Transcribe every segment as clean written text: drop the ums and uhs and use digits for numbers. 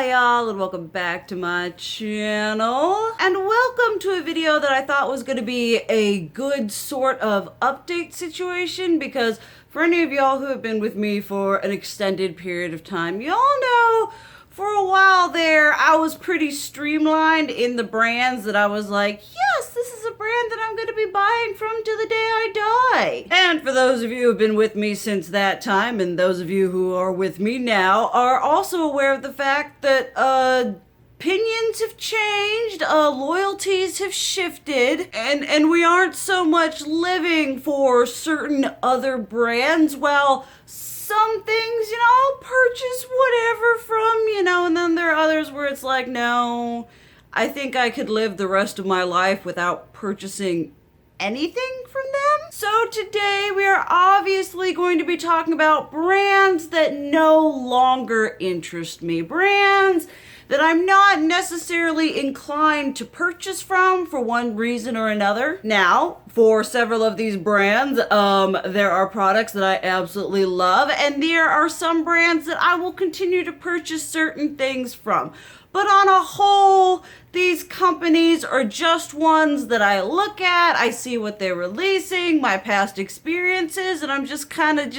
Hi y'all, and welcome back to my channel. And welcome to a video that I thought was going to be a good sort of update situation, because for any of y'all who have been with me for an extended period of time, y'all know for a while there I was pretty streamlined in the brands that I was like, yes, this is a brand that I'm going to be buying from till the day I die. And for those of you who have been with me since that time, and those of you who are with me now, are also aware of the fact that opinions have changed, loyalties have shifted, and we aren't so much living for certain other brands. Well, some things, I'll purchase whatever from, and then there are others where it's like, no, I think I could live the rest of my life without purchasing anything from them. So today we are obviously going to be talking about brands that no longer interest me, brands that I'm not necessarily inclined to purchase from for one reason or another. Now, for several of these brands, there are products that I absolutely love, and there are some brands that I will continue to purchase certain things from. But on a whole, these companies are just ones that I look at, I see what they're releasing, my past experiences, and I'm just kind of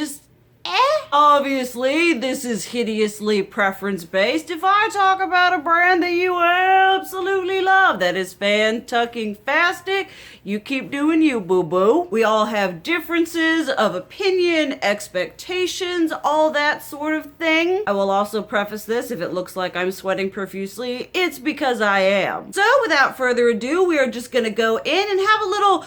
Obviously, this is hideously preference-based. If I talk about a brand that you absolutely love, that is fan-tucking-fastic, you keep doing you, boo-boo. We all have differences of opinion, expectations, all that sort of thing. I will also preface this, if it looks like I'm sweating profusely, it's because I am. So, without further ado, we are just gonna go in and have a little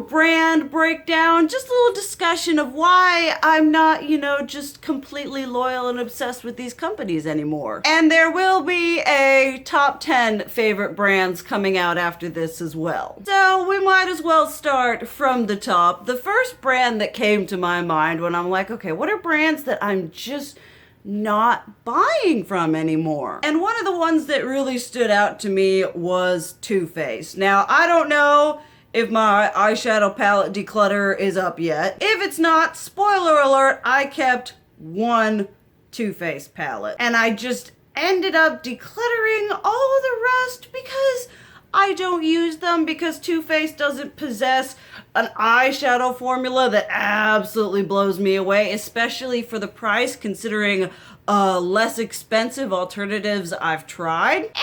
brand breakdown, just a little discussion of why I'm not, just completely loyal and obsessed with these companies anymore. And there will be a top 10 favorite brands coming out after this as well. So we might as well start from the top. The first brand that came to my mind when I'm like, okay, what are brands that I'm just not buying from anymore? And one of the ones that really stood out to me was Too Faced. Now, I don't know if my eyeshadow palette declutter is up yet. If it's not, spoiler alert, I kept one Too Faced palette. And I just ended up decluttering all of the rest because I don't use them, because Too Faced doesn't possess an eyeshadow formula that absolutely blows me away, especially for the price, considering less expensive alternatives I've tried. And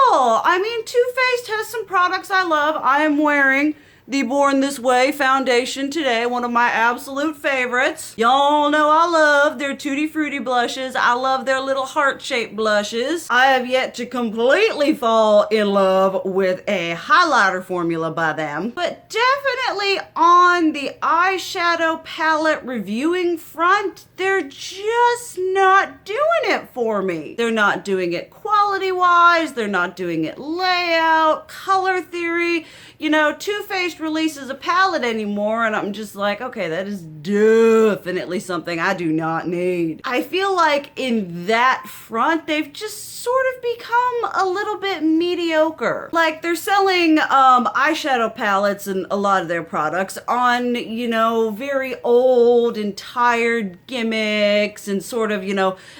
I mean, Too Faced has some products I love. I am wearing the Born This Way foundation today, one of my absolute favorites. Y'all know I love their Tutti Frutti blushes. I love their little heart-shaped blushes. I have yet to completely fall in love with a highlighter formula by them. But definitely on the eyeshadow palette reviewing front, they're just not doing it for me. They're not doing it quality-wise. They're not doing it layout, color theory. Too Faced releases a palette anymore, and I'm just like, okay, that is definitely something I do not need. I feel like in that front, they've just sort of become a little bit mediocre. Like, they're selling eyeshadow palettes and a lot of their products on, very old and tired gimmicks, and sort of,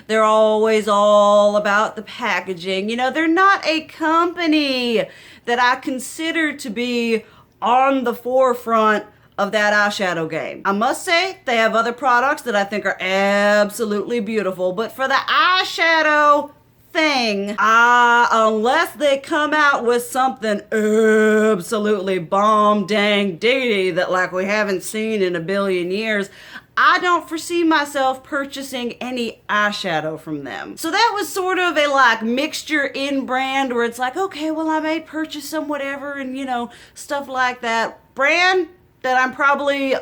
they're always all about the packaging. They're not a company that I consider to be on the forefront of that eyeshadow game. I must say, they have other products that I think are absolutely beautiful, but for the eyeshadow thing, unless they come out with something absolutely bomb dang diggity that like we haven't seen in a billion years, I don't foresee myself purchasing any eyeshadow from them. So that was sort of a mixture in brand where it's like, okay, well, I may purchase some whatever and, stuff like that. Brand that I'm probably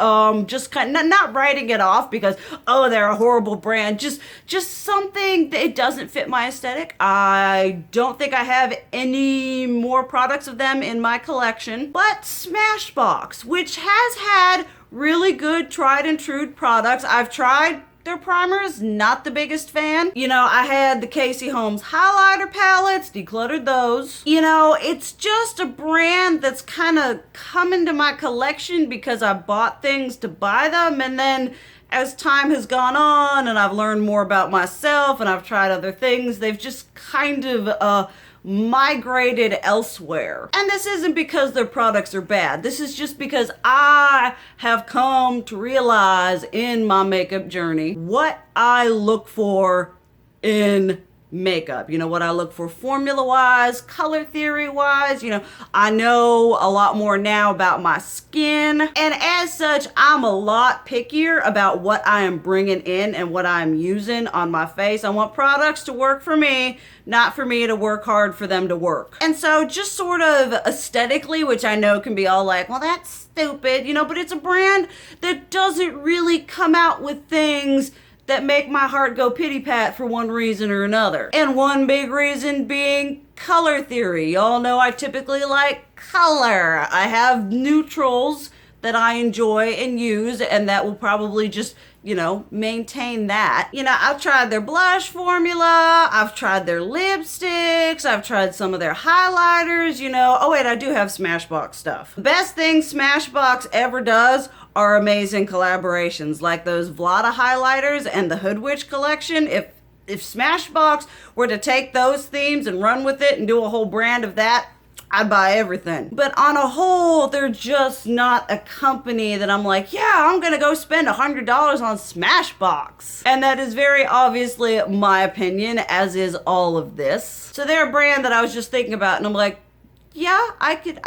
just kind of not writing it off because, oh, they're a horrible brand. Just something that it doesn't fit my aesthetic. I don't think I have any more products of them in my collection. But Smashbox, which has had really good tried and true products. I've tried their primers, not the biggest fan. I had the Casey Holmes highlighter palettes, decluttered those. It's just a brand that's kind of come into my collection because I bought things to buy them, and then as time has gone on and I've learned more about myself and I've tried other things, they've just kind of migrated elsewhere. And this isn't because their products are bad. This is just because I have come to realize in my makeup journey what I look for in makeup. You know, what I look for formula wise, color theory wise. You know, I know a lot more now about my skin, and as such I'm a lot pickier about what I am bringing in and what I'm using on my face. I want products to work for me, not for me to work hard for them to work. And so just sort of aesthetically, which I know can be all like, well, that's stupid, you know, but it's a brand that doesn't really come out with things that make my heart go pity-pat for one reason or another. And one big reason being color theory. Y'all know I typically like color. I have neutrals that I enjoy and use, and that will probably just, you know, maintain that. You know, I've tried their blush formula, I've tried their lipsticks, I've tried some of their highlighters, you know. Oh wait, I do have Smashbox stuff. The best thing Smashbox ever does are amazing collaborations, like those Vlada highlighters and the Hood Witch collection. If Smashbox were to take those themes and run with it and do a whole brand of that, I'd buy everything. But on a whole, they're just not a company that I'm like, yeah, I'm gonna go spend $100 on Smashbox. And that is very obviously my opinion, as is all of this. So they're a brand that I was just thinking about, and I'm like, yeah, I could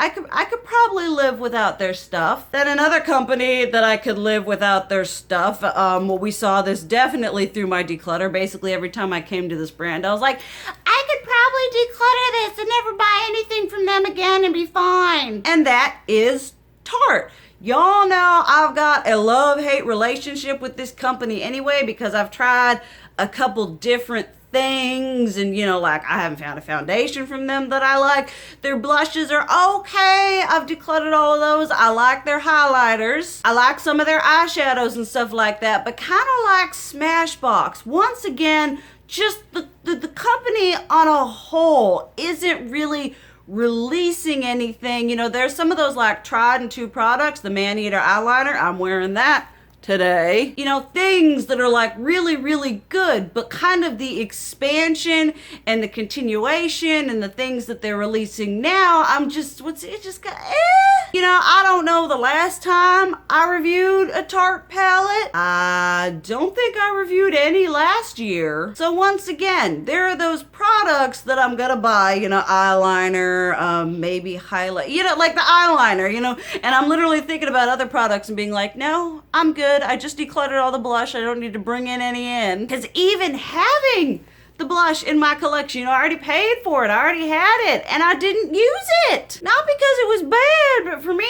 probably live without their stuff. Then another company that I could live without their stuff, well, we saw this definitely through my declutter. Basically, every time I came to this brand, I was like, I could probably declutter this and never buy anything from them again and be fine. And that is Tarte. Y'all know I've got a love-hate relationship with this company anyway, because I've tried a couple different things, and you know, like, I haven't found a foundation from them that I like. Their blushes are okay. I've decluttered all of those. I like their highlighters. I like some of their eyeshadows and stuff like that, but kind of like Smashbox. Once again, just the company on a whole isn't really releasing anything. You know, there's some of those like tried and true products. The Man-Eater eyeliner, I'm wearing that today. You know, things that are like really, really good, but kind of the expansion and the continuation and the things that they're releasing now, I'm just, You know, I don't know the last time I reviewed a Tarte palette. I don't think I reviewed any last year. So once again, there are those products that I'm gonna buy, you know, eyeliner, maybe highlight, you know, like the eyeliner, you know, and I'm literally thinking about other products and being like, no, I'm good. I just decluttered all the blush. I don't need to bring in any in. Because even having the blush in my collection, you know, I already paid for it. I already had it, and I didn't use it. Not because it was bad, but for me,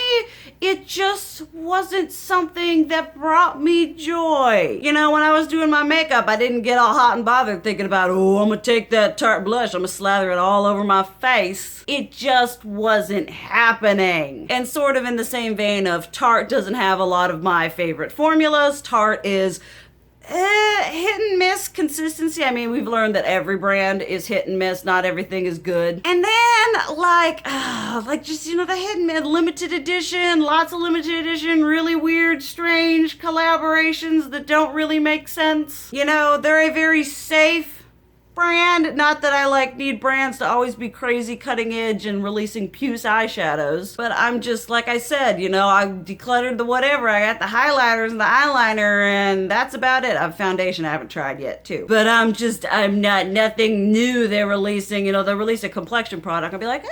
it just wasn't something that brought me joy. You know, when I was doing my makeup, I didn't get all hot and bothered thinking about, oh, I'm gonna take that Tarte blush, I'm gonna slather it all over my face. It just wasn't happening. And sort of in the same vein of Tarte doesn't have a lot of my favorite formulas. Tarte is hit and miss consistency. I mean, we've learned that every brand is hit and miss. Not everything is good. And then like just, you know, the hit and miss, limited edition, lots of limited edition, really weird, strange collaborations that don't really make sense. You know, they're a very safe brand. Not that I like need brands to always be crazy cutting edge and releasing puce eyeshadows, but I'm just, like I said, you know, I decluttered the whatever. I got the highlighters and the eyeliner, and that's about it. I have foundation I haven't tried yet too, but I'm not nothing new they're releasing. You know, they'll release a complexion product, I'll be like,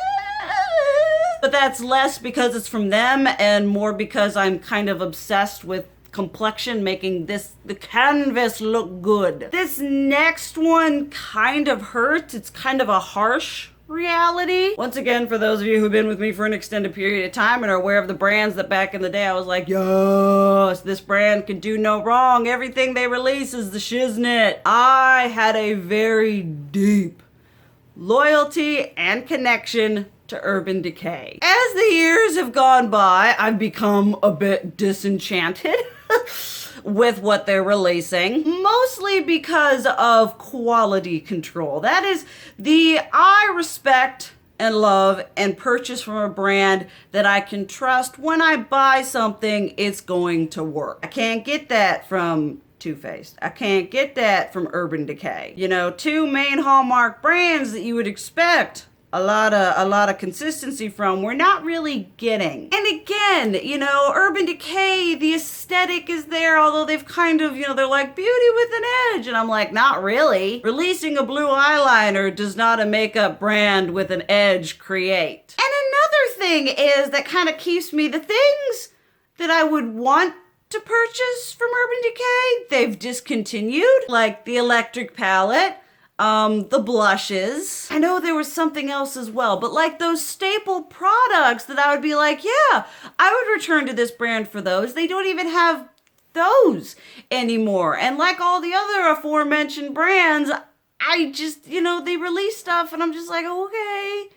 but that's less because it's from them and more because I'm kind of obsessed with complexion, making the canvas look good. This next one kind of hurts. It's kind of a harsh reality. Once again, for those of you who've been with me for an extended period of time and are aware of the brands that back in the day I was like, yes, this brand can do no wrong. Everything they release is the shiznit. I had a very deep loyalty and connection to Urban Decay. As the years have gone by, I've become a bit disenchanted with what they're releasing, mostly because of quality control. That is, I respect and love and purchase from a brand that I can trust. When I buy something, it's going to work. I can't get that from Too Faced. I can't get that from Urban Decay. You know, two main hallmark brands that you would expect a lot of consistency from, we're not really getting. And again, you know, Urban Decay, the aesthetic is there, although they've kind of, you know, they're like beauty with an edge, and I'm like, not really. Releasing a blue eyeliner does not a makeup brand with an edge create. And another thing is that kind of keeps me, the things that I would want to purchase from Urban Decay, they've discontinued, like the electric palette, the blushes. I know there was something else as well, but like those staple products that I would be like, yeah, I would return to this brand for those. They don't even have those anymore. And like all the other aforementioned brands, I just, you know, they release stuff and I'm just like, okay,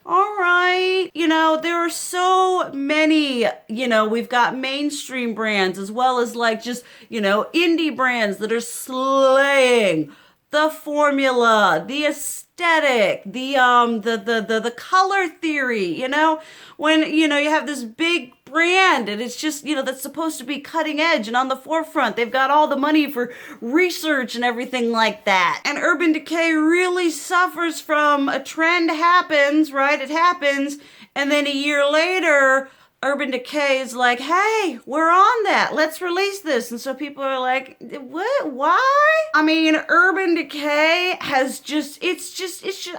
all right. You know, there are so many, you know, we've got mainstream brands as well as like just, you know, indie brands that are slaying the formula, the aesthetic, the color theory, you know, when, you know, you have this big brand and it's just, you know, that's supposed to be cutting edge and on the forefront. They've got all the money for research and everything like that. And Urban Decay really suffers from a trend happens, right? It happens. And then a year later, Urban Decay is like, hey, we're on that. Let's release this. And so people are like, what? Why? I mean, Urban Decay has just,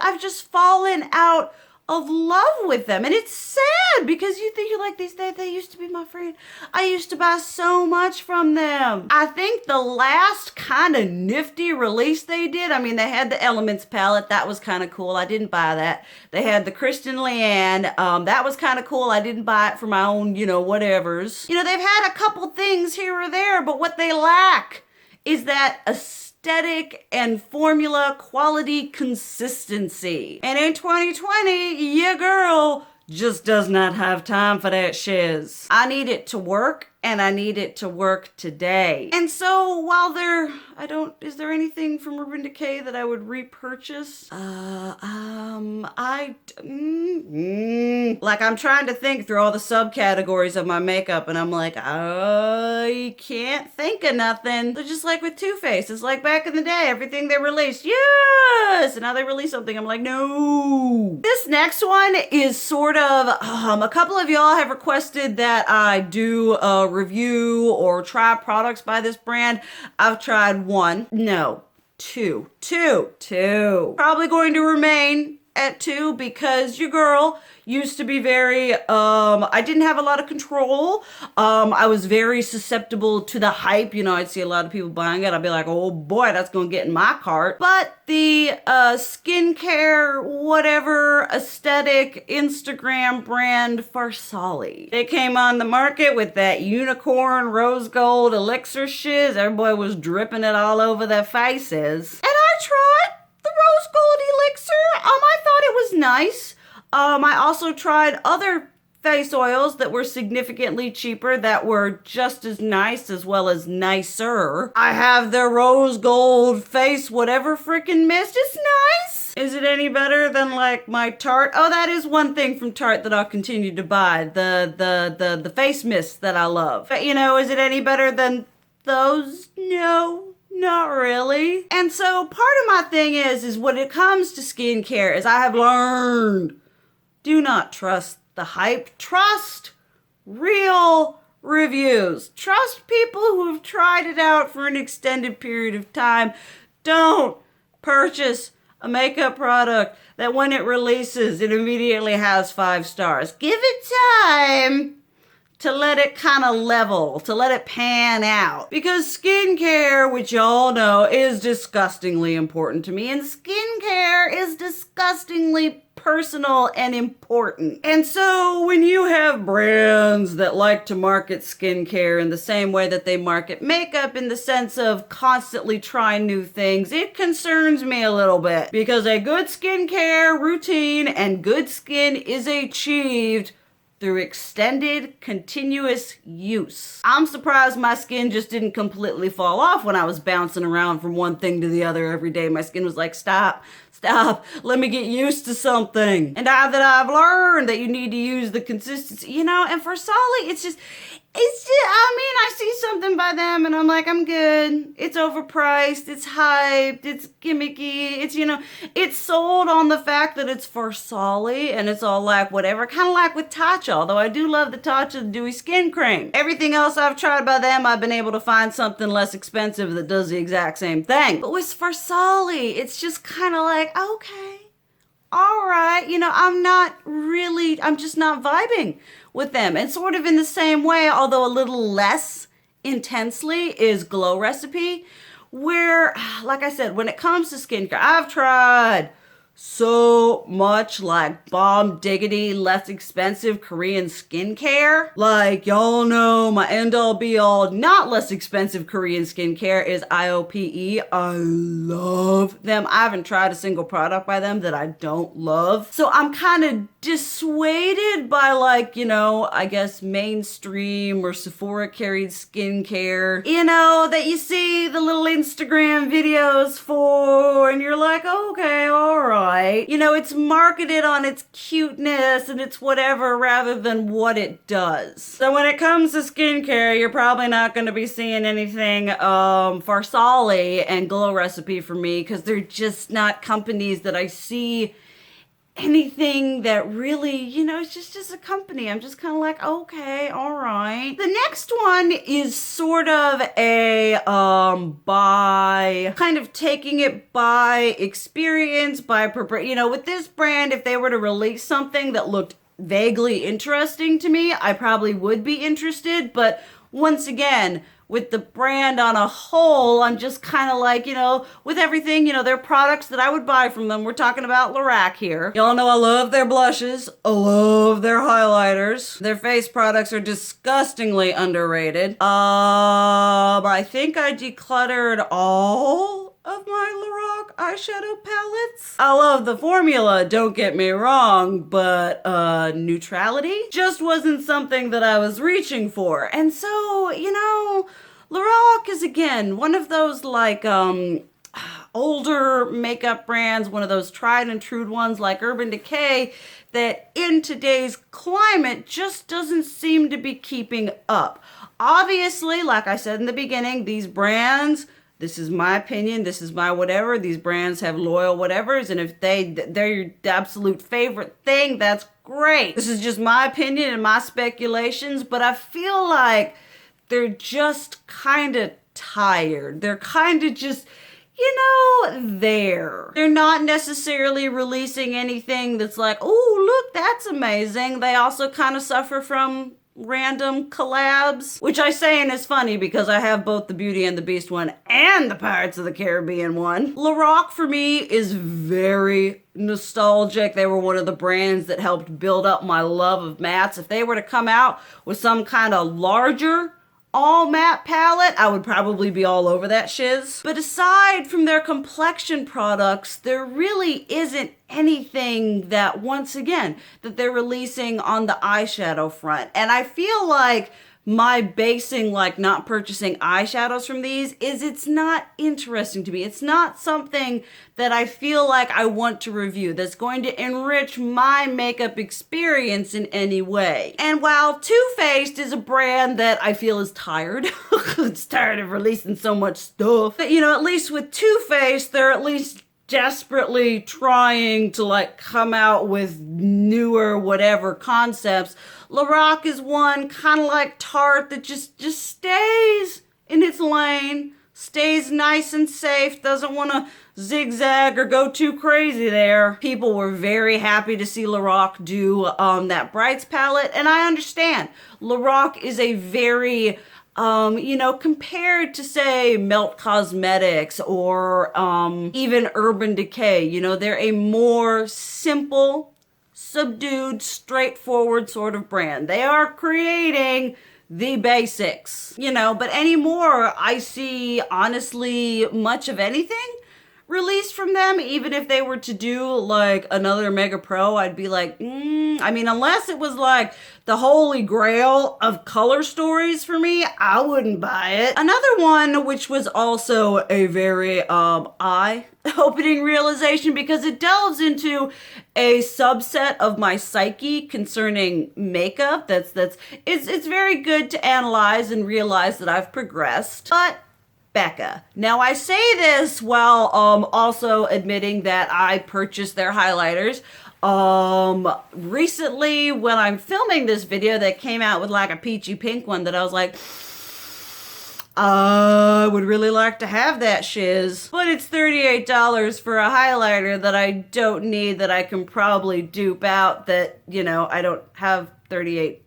I've just fallen out of love with them. And it's sad because you think you're like, they used to be my friend. I used to buy so much from them. I think the last kind of nifty release they did, I mean, they had the Elements palette. That was kind of cool. I didn't buy that. They had the Kristen Leanne. That was kind of cool. I didn't buy it for my own, you know, whatevers. You know, they've had a couple things here or there, but what they lack is that aesthetic and formula quality consistency. And in 2020, your girl just does not have time for that shiz. I need it to work, and I need it to work today. And so while is there anything from Urban Decay that I would repurchase? Like I'm trying to think through all the subcategories of my makeup and I'm like, I can't think of nothing. They're just like with Too Faced. It's like back in the day, everything they released, yes! And now they release something, I'm like, no. This next one is sort of, a couple of y'all have requested that I do a review or try products by this brand. I've tried one. No, two. Probably going to remain at two because your girl used to be very, I didn't have a lot of control. I was very susceptible to the hype. You know, I'd see a lot of people buying it. I'd be like, oh boy, that's going to get in my cart. But the skincare, whatever, aesthetic Instagram brand Farsali. They came on the market with that unicorn rose gold elixir shiz. Everybody was dripping it all over their faces. And I tried the rose gold elixir. I thought it was nice. I also tried other face oils that were significantly cheaper that were just as nice as well as nicer. I have the rose gold face whatever freaking mist. It's nice. Is it any better than like my Tarte? Oh, that is one thing from Tarte that I'll continue to buy. The face mist that I love. But you know, is it any better than those? No. Not really. And so part of my thing is when it comes to skincare is I have learned, do not trust the hype. Trust real reviews. Trust people who have tried it out for an extended period of time. Don't purchase a makeup product that when it releases, it immediately has 5 stars. Give it time to let it kind of level, to let it pan out. Because skincare, which y'all know, is disgustingly important to me. And skincare is disgustingly personal and important. And so when you have brands that like to market skincare in the same way that they market makeup, in the sense of constantly trying new things, it concerns me a little bit. Because a good skincare routine and good skin is achieved through extended, continuous use. I'm surprised my skin just didn't completely fall off when I was bouncing around from one thing to the other every day. My skin was like, stop Stop. Let me get used to something. And now that I've learned that you need to use the consistency, and for Solly, I mean, I see something by them and I'm like, I'm good. It's overpriced. It's hyped. It's gimmicky. It's sold on the fact that it's for Solly and it's all like whatever. Kind of like with Tatcha, although I do love the Tatcha Dewy Skin Cream. Everything else I've tried by them, I've been able to find something less expensive that does the exact same thing. But with for Solly, it's just kind of like, okay. All right, I'm just not vibing with them. And sort of in the same way, although a little less intensely, is Glow Recipe, where, like I said, when it comes to skincare, I've tried so much like bomb diggity, less expensive Korean skincare. Like, y'all know my end all be all, not less expensive Korean skincare is IOPE. I love them. I haven't tried a single product by them that I don't love. So I'm kind of dissuaded by I guess mainstream or Sephora carried skincare, that you see the little Instagram videos for, and you're like, okay, all right. It's marketed on its cuteness and its whatever rather than what it does. So when it comes to skincare, you're probably not going to be seeing anything for Solly and Glow Recipe for me, because they're just not companies that I see anything that really, it's just a company. I'm just kind of like, okay, all right. The next one is sort of a by kind of taking it by experience, with this brand, if they were to release something that looked vaguely interesting to me, I probably would be interested. But once again, with the brand on a whole, I'm just kind of like, with everything, they're products that I would buy from them. We're talking about Lorac here. Y'all know I love their blushes. I love their highlighters. Their face products are disgustingly underrated. I think I decluttered all of my Lorac eyeshadow palettes. I love the formula, don't get me wrong, but neutrality just wasn't something that I was reaching for. And so, Lorac is again one of those older makeup brands, one of those tried and true ones like Urban Decay that in today's climate just doesn't seem to be keeping up. Obviously, like I said in the beginning, these brands, this is my opinion, this is my whatever, these brands have loyal whatevers, and if they're your absolute favorite thing, that's great. This is just my opinion and my speculations, but I feel like they're just kind of tired. They're kind of just, there. They're not necessarily releasing anything that's like, oh, look, that's amazing. They also kind of suffer from random collabs, which I say and is funny because I have both the Beauty and the Beast one and the Pirates of the Caribbean one. Lorac for me is very nostalgic. They were one of the brands that helped build up my love of mattes. If they were to come out with some kind of larger all matte palette, I would probably be all over that shiz. But aside from their complexion products, there really isn't anything that, once again, that they're releasing on the eyeshadow front. And I feel like my basing not purchasing eyeshadows from these is it's not interesting to me. It's not something that I feel like I want to review that's going to enrich my makeup experience in any way. And while Too Faced is a brand that I feel is tired, it's tired of releasing so much stuff, but at least with Too Faced, they're at least desperately trying to come out with newer whatever concepts. Lorac is one kind of like Tarte that just stays in its lane, stays nice and safe, doesn't want to zigzag or go too crazy there. People were very happy to see Lorac do that Brights palette, and I understand. Lorac is a very compared to, say, Melt Cosmetics or even Urban Decay, they're a more simple, subdued, straightforward sort of brand. They are creating the basics, but anymore, I see, honestly, much of anything released from them. Even if they were to do another Mega Pro, I'd be like, I mean, unless it was like the holy grail of color stories for me, I wouldn't buy it. Another one, which was also a very eye-opening realization, because it delves into a subset of my psyche concerning makeup. It's very good to analyze and realize that I've progressed. But Becca. Now, I say this while also admitting that I purchased their highlighters. Recently, when I'm filming this video that came out with like a peachy pink one that I was like, I would really like to have that shiz. But it's $38 for a highlighter that I don't need, that I can probably dupe out, that, you know, I don't have $38.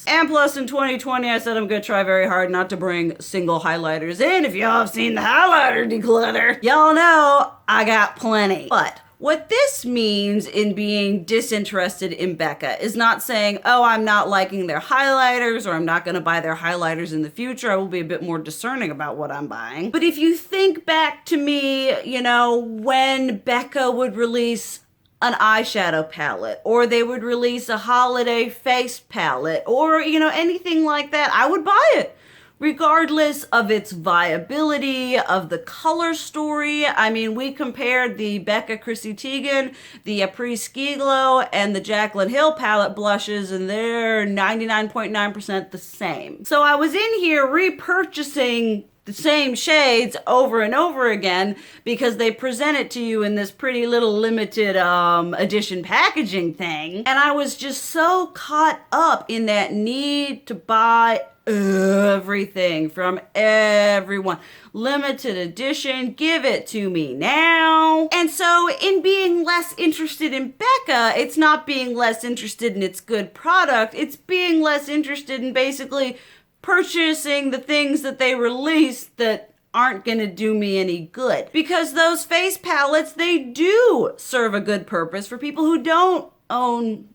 And plus, in 2020, I said I'm gonna try very hard not to bring single highlighters in. If y'all have seen the highlighter declutter, y'all know I got plenty. But what this means in being disinterested in Becca is not saying, oh, I'm not liking their highlighters, or I'm not gonna buy their highlighters in the future. I will be a bit more discerning about what I'm buying. But if you think back to me, you know, when Becca would release an eyeshadow palette, or they would release a holiday face palette, or, you know, anything like that, I would buy it, regardless of its viability, of the color story. I mean, we compared the Becca Chrissy Teigen, the Après Ski Glow, and the Jaclyn Hill palette blushes, and they're 99.9% the same. So I was in here repurchasing the same shades over and over again because they present it to you in this pretty little limited edition packaging thing. And I was just so caught up in that need to buy everything from everyone. Limited edition, give it to me now. And so in being less interested in Becca, it's not being less interested in its good product, it's being less interested in basically purchasing the things that they release that aren't gonna do me any good. Because those face palettes, they do serve a good purpose for people who don't own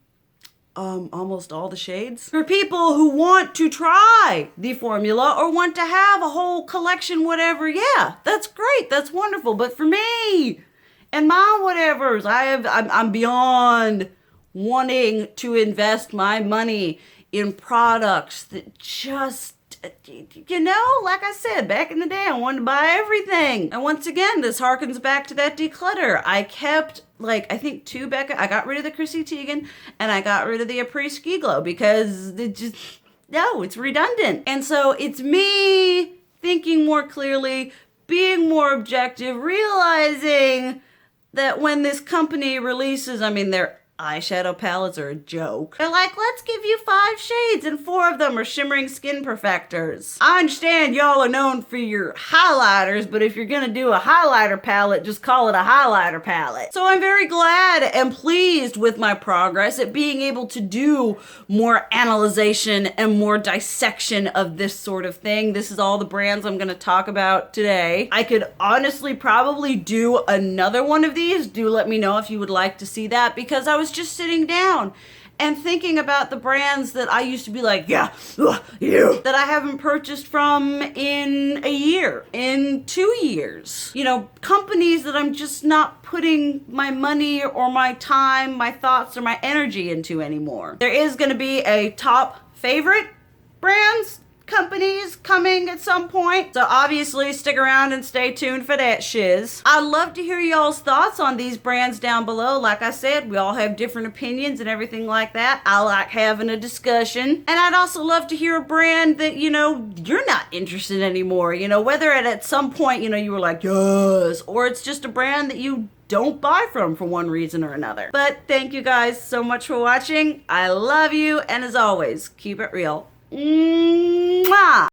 almost all the shades. For people who want to try the formula or want to have a whole collection, whatever, yeah, that's great, that's wonderful. But for me and my whatevers, I'm beyond wanting to invest my money in products that just, you know, like I said, back in the day, I wanted to buy everything. And once again, this harkens back to that declutter. I kept, like, I think 2 Becca. I got rid of the Chrissy Teigen, and I got rid of the Après Ski Glow because it just, no, it's redundant. And so it's me thinking more clearly, being more objective, realizing that when this company releases, I mean, their eyeshadow palettes are a joke. They're like, let's give you 5 shades and 4 of them are shimmering skin perfectors. I understand y'all are known for your highlighters, but if you're gonna do a highlighter palette, just call it a highlighter palette. So I'm very glad and pleased with my progress at being able to do more analyzation and more dissection of this sort of thing. This is all the brands I'm gonna talk about today. I could honestly probably do another one of these. Do let me know if you would like to see that, because I was just sitting down and thinking about the brands that I used to be like, yeah, that I haven't purchased from in a year, in 2 years. You know, companies that I'm just not putting my money or my time, my thoughts, or my energy into anymore. There is going to be a top favorite brands, companies coming at some point. So obviously stick around and stay tuned for that shiz. I'd love to hear y'all's thoughts on these brands down below. Like I said, we all have different opinions and everything like that. I like having a discussion. And I'd also love to hear a brand that, you know, you're not interested in anymore. You know, whether at some point, you know, you were like, yes, or it's just a brand that you don't buy from for one reason or another. But thank you guys so much for watching. I love you. And as always, keep it real. Mwah!